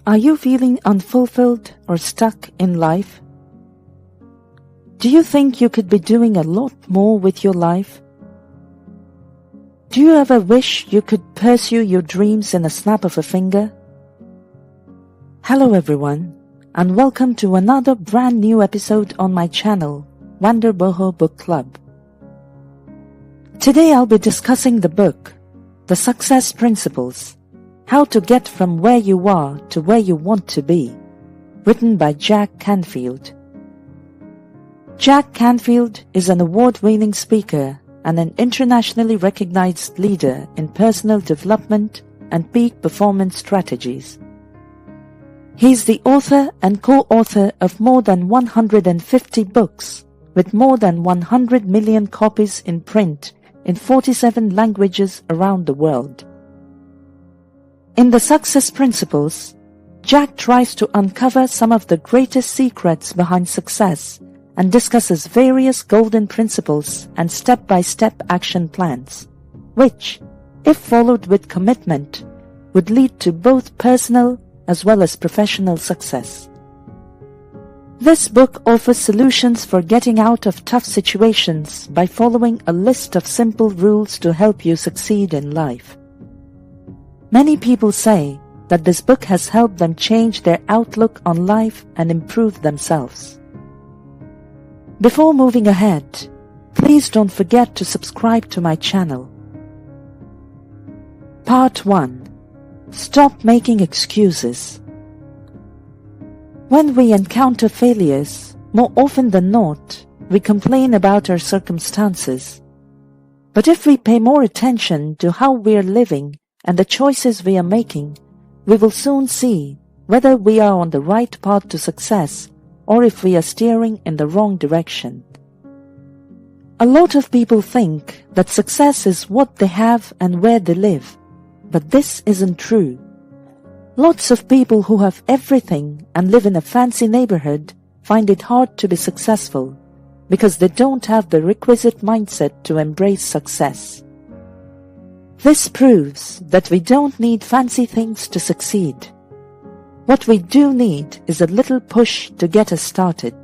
Are you feeling unfulfilled or stuck in life? Do you think you could be doing a lot more with your life? Do you ever wish you could pursue your dreams in a snap of a finger? Hello everyone, and welcome to another brand new episode on my channel, Wonder Boho Book Club. Today I'll be discussing the book, The Success Principles, How to Get from Where You Are to Where You Want to Be, written by Jack Canfield. Jack Canfield is an award-winning speaker and an internationally recognized leader in personal development and peak performance strategies. He is the author and co-author of more than 150 books, with more than 100 million copies in print in 47 languages around the world. In The Success Principles, Jack tries to uncover some of the greatest secrets behind success and discusses various golden principles and step-by-step action plans, which, if followed with commitment, would lead to both personal as well as professional success. This book offers solutions for getting out of tough situations by following a list of simple rules to help you succeed in life. Many people say that this book has helped them change their outlook on life and improve themselves. Before moving ahead, please don't forget to subscribe to my channel. Part 1. Stop making excuses. When we encounter failures, more often than not, we complain about our circumstances. But if we pay more attention to how we are living and the choices we are making, we will soon see whether we are on the right path to success or if we are steering in the wrong direction. A lot of people think that success is what they have and where they live, but this isn't true. Lots of people who have everything and live in a fancy neighborhood find it hard to be successful because they don't have the requisite mindset to embrace success. This proves that we don't need fancy things to succeed. What we do need is a little push to get us started.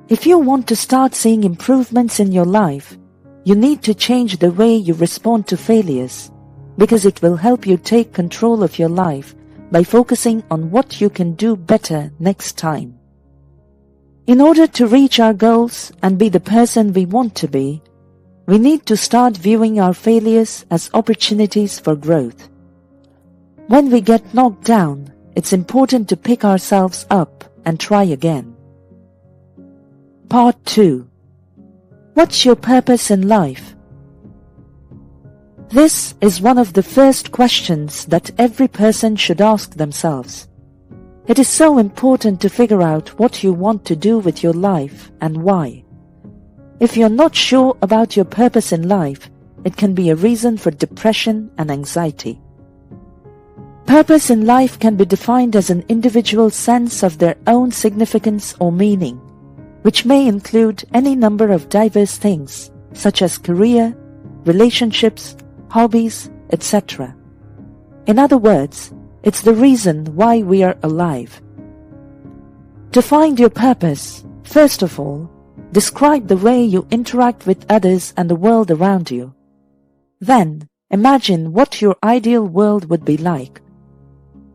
If you want to start seeing improvements in your life, you need to change the way you respond to failures, because it will help you take control of your life by focusing on what you can do better next time. In order to reach our goals and be the person we want to be, we need to start viewing our failures as opportunities for growth. When we get knocked down, it's important to pick ourselves up and try again. Part 2. What's your purpose in life? This is one of the first questions that every person should ask themselves. It is so important to figure out what you want to do with your life and why. If you're not sure about your purpose in life, it can be a reason for depression and anxiety. Purpose in life can be defined as an individual's sense of their own significance or meaning, which may include any number of diverse things, such as career, relationships, hobbies, etc. In other words, it's the reason why we are alive. To find your purpose, first of all, describe the way you interact with others and the world around you. Then, imagine what your ideal world would be like.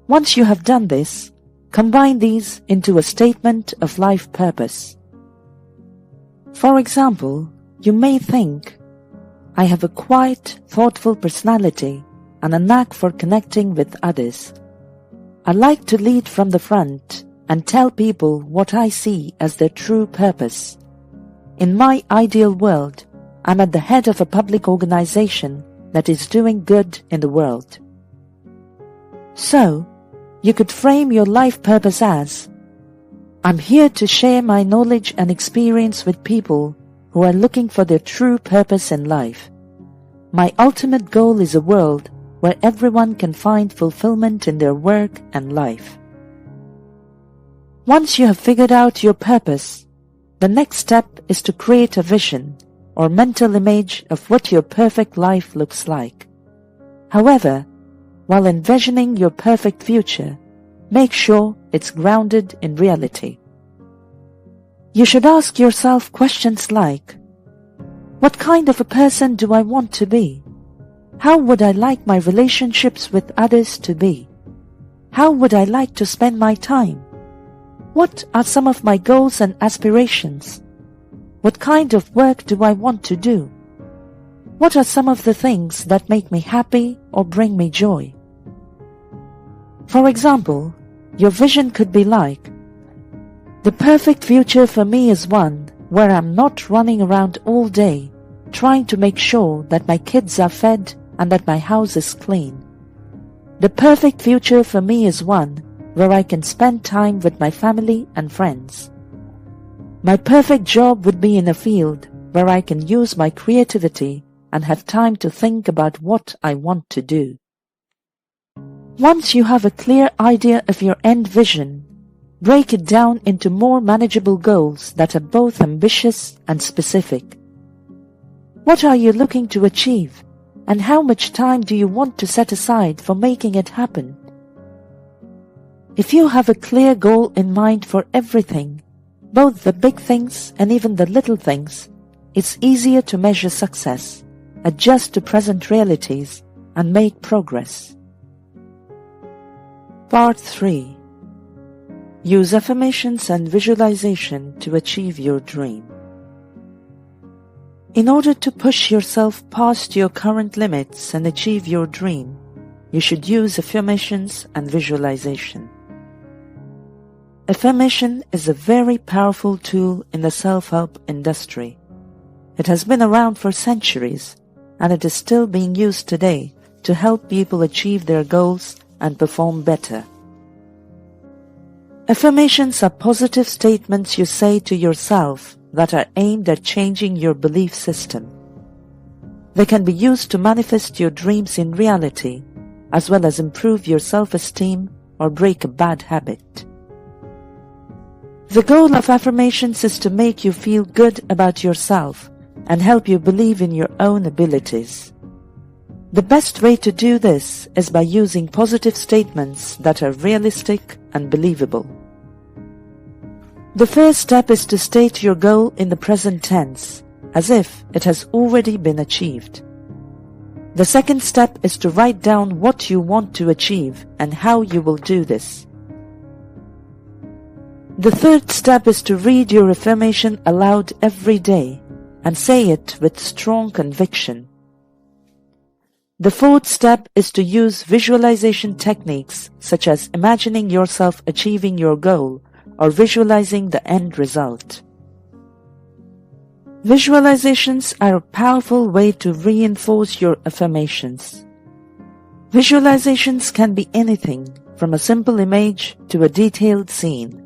Once you have done this, combine these into a statement of life purpose. For example, you may think, I have a quiet, thoughtful personality and a knack for connecting with others. I like to lead from the front and tell people what I see as their true purpose. In my ideal world, I'm at the head of a public organization that is doing good in the world. So, you could frame your life purpose as, I'm here to share my knowledge and experience with people who are looking for their true purpose in life. My ultimate goal is a world where everyone can find fulfillment in their work and life. Once you have figured out your purpose, the next step is to create a vision or mental image of what your perfect life looks like. However, while envisioning your perfect future, make sure it's grounded in reality. You should ask yourself questions like, what kind of a person do I want to be? How would I like my relationships with others to be? How would I like to spend my time? What are some of my goals and aspirations? What kind of work do I want to do? What are some of the things that make me happy or bring me joy? For example, your vision could be like, the perfect future for me is one where I'm not running around all day trying to make sure that my kids are fed and that my house is clean. The perfect future for me is one where I can spend time with my family and friends. My perfect job would be in a field where I can use my creativity and have time to think about what I want to do. Once you have a clear idea of your end vision, break it down into more manageable goals that are both ambitious and specific. What are you looking to achieve, and how much time do you want to set aside for making it happen? If you have a clear goal in mind for everything, both the big things and even the little things, it's easier to measure success, adjust to present realities, and make progress. Part 3. Use affirmations and visualization to achieve your dream. In order to push yourself past your current limits and achieve your dream, you should use affirmations and visualization. Affirmation is a very powerful tool in the self-help industry. It has been around for centuries, and it is still being used today to help people achieve their goals and perform better. Affirmations are positive statements you say to yourself that are aimed at changing your belief system. They can be used to manifest your dreams in reality, as well as improve your self-esteem or break a bad habit. The goal of affirmations is to make you feel good about yourself and help you believe in your own abilities. The best way to do this is by using positive statements that are realistic and believable. The first step is to state your goal in the present tense, as if it has already been achieved. The second step is to write down what you want to achieve and how you will do this. The third step is to read your affirmation aloud every day and say it with strong conviction. The fourth step is to use visualization techniques such as imagining yourself achieving your goal or visualizing the end result. Visualizations are a powerful way to reinforce your affirmations. Visualizations can be anything from a simple image to a detailed scene.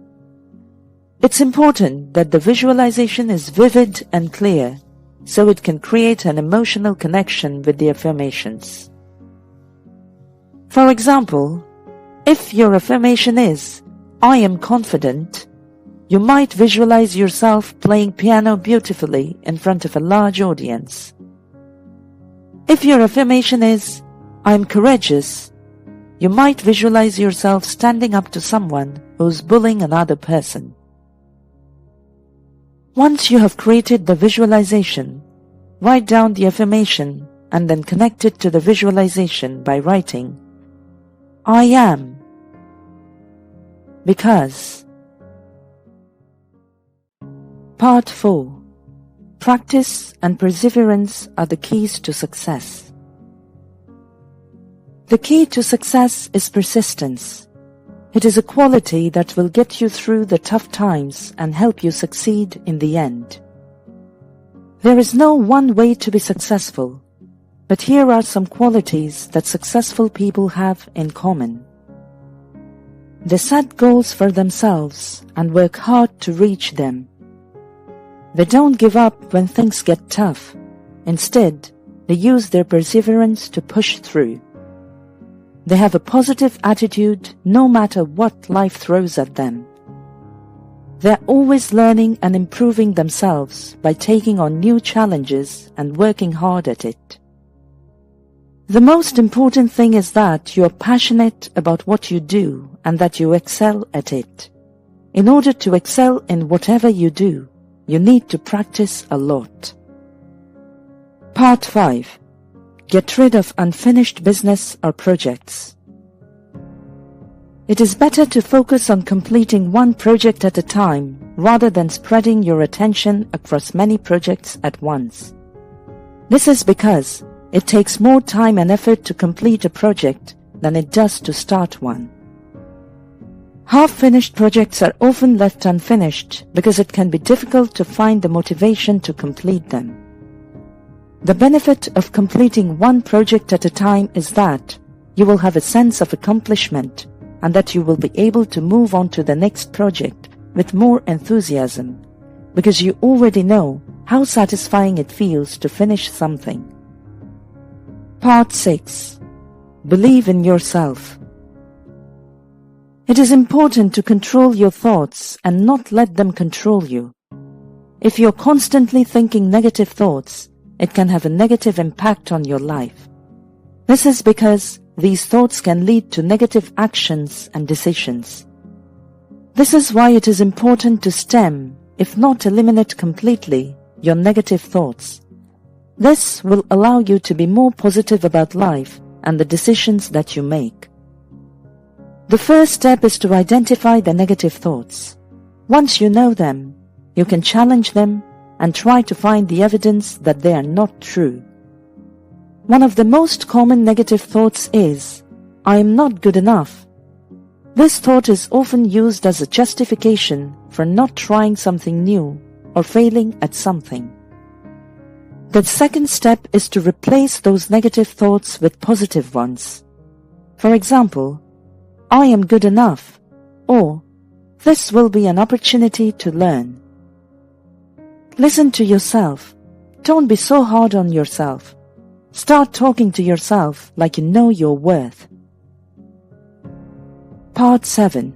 It's important that the visualization is vivid and clear, so it can create an emotional connection with the affirmations. For example, if your affirmation is, I am confident, you might visualize yourself playing piano beautifully in front of a large audience. If your affirmation is, I am courageous, you might visualize yourself standing up to someone who's bullying another person. Once you have created the visualization, write down the affirmation and then connect it to the visualization by writing, I am, because. Part 4. Practice and perseverance are the keys to success. The key to success is persistence. It is a quality that will get you through the tough times and help you succeed in the end. There is no one way to be successful, but here are some qualities that successful people have in common. They set goals for themselves and work hard to reach them. They don't give up when things get tough. Instead, they use their perseverance to push through. They have a positive attitude no matter what life throws at them. They're always learning and improving themselves by taking on new challenges and working hard at it. The most important thing is that you are passionate about what you do and that you excel at it. In order to excel in whatever you do, you need to practice a lot. Part 5. Get rid of unfinished business or projects. It is better to focus on completing one project at a time rather than spreading your attention across many projects at once. This is because it takes more time and effort to complete a project than it does to start one. Half-finished projects are often left unfinished because it can be difficult to find the motivation to complete them. The benefit of completing one project at a time is that you will have a sense of accomplishment and that you will be able to move on to the next project with more enthusiasm because you already know how satisfying it feels to finish something. Part 6. Believe in yourself. It is important to control your thoughts and not let them control you. If you're constantly thinking negative thoughts, it can have a negative impact on your life. This is because these thoughts can lead to negative actions and decisions. This is why it is important to stem, if not eliminate completely, your negative thoughts. This will allow you to be more positive about life and the decisions that you make. The first step is to identify the negative thoughts. Once you know them, you can challenge them and try to find the evidence that they are not true. One of the most common negative thoughts is, "I am not good enough." This thought is often used as a justification for not trying something new or failing at something. The second step is to replace those negative thoughts with positive ones. For example, "I am good enough," or "This will be an opportunity to learn." Listen to yourself. Don't be so hard on yourself. Start talking to yourself like you know your worth. Part 7.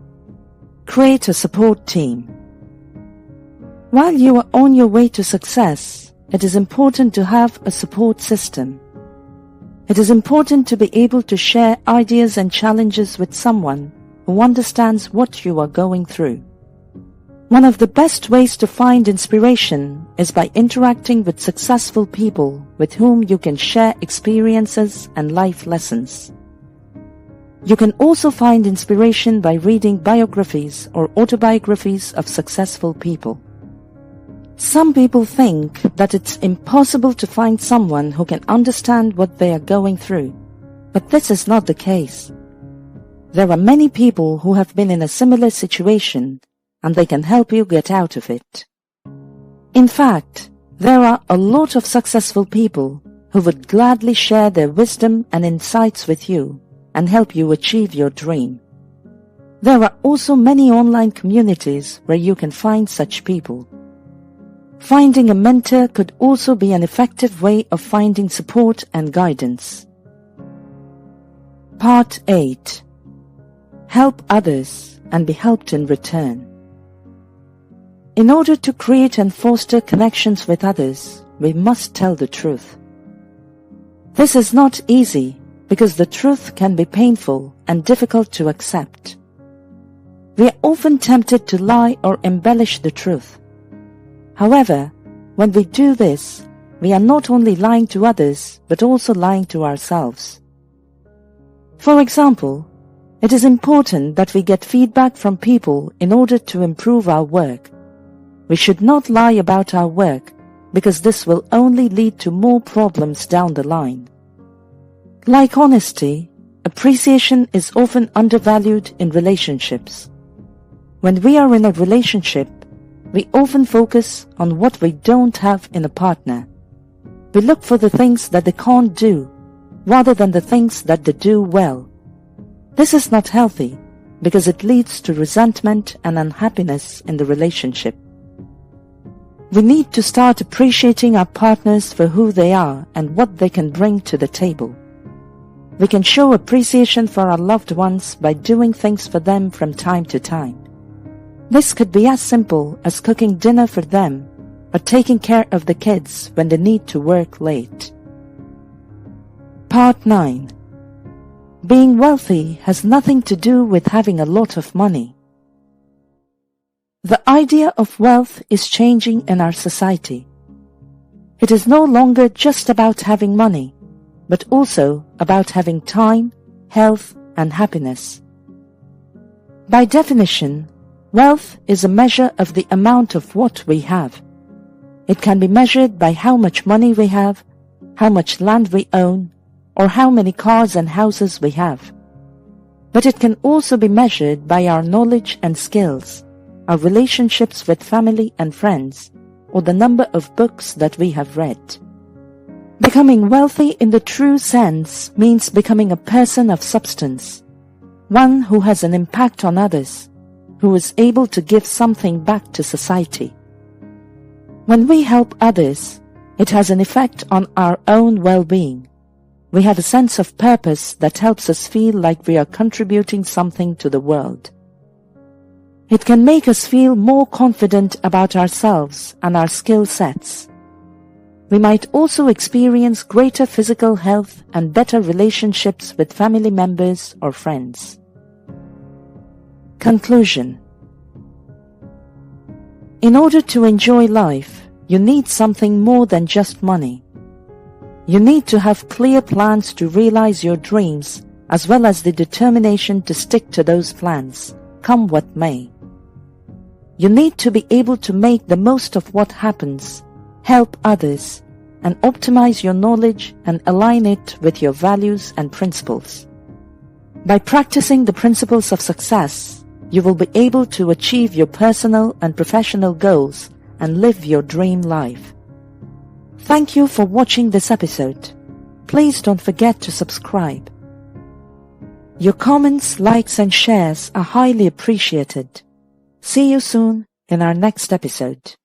Create a support team. While you are on your way to success, it is important to have a support system. It is important to be able to share ideas and challenges with someone who understands what you are going through. One of the best ways to find inspiration is by interacting with successful people with whom you can share experiences and life lessons. You can also find inspiration by reading biographies or autobiographies of successful people. Some people think that it's impossible to find someone who can understand what they are going through, but this is not the case. There are many people who have been in a similar situation, and they can help you get out of it. In fact, there are a lot of successful people who would gladly share their wisdom and insights with you and help you achieve your dream. There are also many online communities where you can find such people. Finding a mentor could also be an effective way of finding support and guidance. Part 8. Help others and be helped in return. In order to create and foster connections with others, we must tell the truth. This is not easy because the truth can be painful and difficult to accept. We are often tempted to lie or embellish the truth. However, when we do this, we are not only lying to others, but also lying to ourselves. For example, it is important that we get feedback from people in order to improve our work. We should not lie about our work, because this will only lead to more problems down the line. Like honesty, appreciation is often undervalued in relationships. When we are in a relationship, we often focus on what we don't have in a partner. We look for the things that they can't do, rather than the things that they do well. This is not healthy, because it leads to resentment and unhappiness in the relationship. We need to start appreciating our partners for who they are and what they can bring to the table. We can show appreciation for our loved ones by doing things for them from time to time. This could be as simple as cooking dinner for them or taking care of the kids when they need to work late. Part 9. Being wealthy has nothing to do with having a lot of money. The idea of wealth is changing in our society. It is no longer just about having money, but also about having time, health, and happiness. By definition, wealth is a measure of the amount of what we have. It can be measured by how much money we have, how much land we own, or how many cars and houses we have. But it can also be measured by our knowledge and skills, our relationships with family and friends, or the number of books that we have read. Becoming wealthy in the true sense means becoming a person of substance, one who has an impact on others, who is able to give something back to society. When we help others, it has an effect on our own well-being. We have a sense of purpose that helps us feel like we are contributing something to the world. It can make us feel more confident about ourselves and our skill sets. We might also experience greater physical health and better relationships with family members or friends. Conclusion. In order to enjoy life, you need something more than just money. You need to have clear plans to realize your dreams, as well as the determination to stick to those plans, come what may. You need to be able to make the most of what happens, help others, and optimize your knowledge and align it with your values and principles. By practicing the principles of success, you will be able to achieve your personal and professional goals and live your dream life. Thank you for watching this episode. Please don't forget to subscribe. Your comments, likes, and shares are highly appreciated. See you soon in our next episode.